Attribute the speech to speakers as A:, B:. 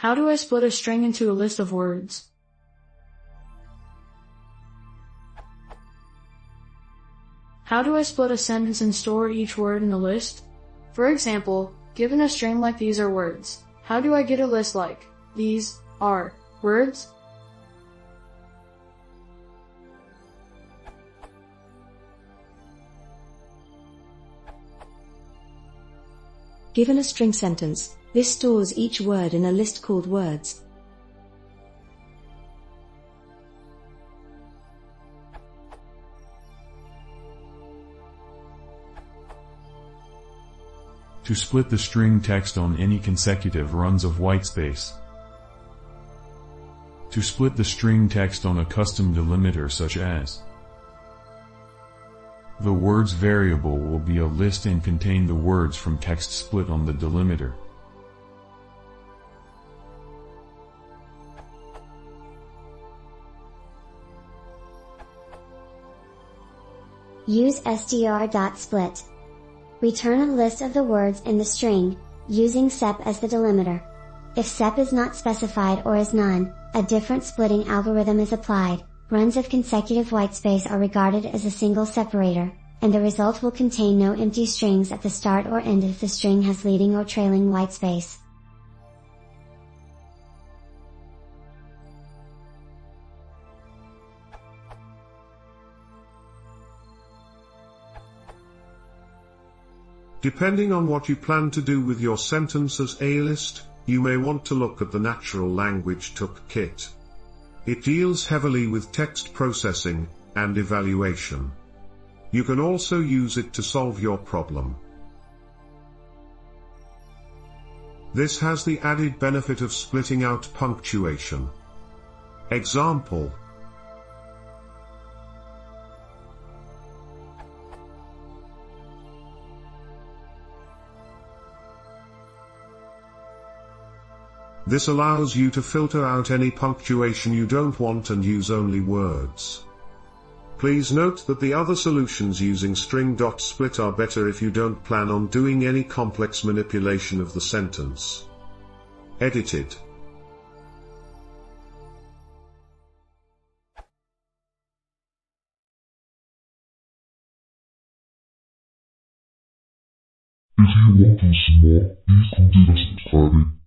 A: How do I split a string into a list of words? How do I split a sentence and store each word in a list? For example, given a string like these are words, how do I get a list like these are words?
B: Given a string sentence, this stores each word in a list called words.
C: To split the string text on any consecutive runs of whitespace. To split the string text on a custom delimiter such as the words variable will be a list and contain the words from text split on the delimiter.
D: Use str.split. Return a list of the words in the string, using sep as the delimiter. If sep is not specified or is none, a different splitting algorithm is applied. Runs of consecutive whitespace are regarded as a single separator, and the result will contain no empty strings at the start or end if the string has leading or trailing whitespace.
E: Depending on what you plan to do with your sentence as a list, you may want to look at the Natural Language Toolkit. It deals heavily with text processing and evaluation. You can also use it to solve your problem. This has the added benefit of splitting out punctuation. Example: this allows you to filter out any punctuation you don't want and use only words. Please note that the other solutions using string.split are better if you don't plan on doing any complex manipulation of the sentence. Edited.
F: If you want to see more, please consider subscribing.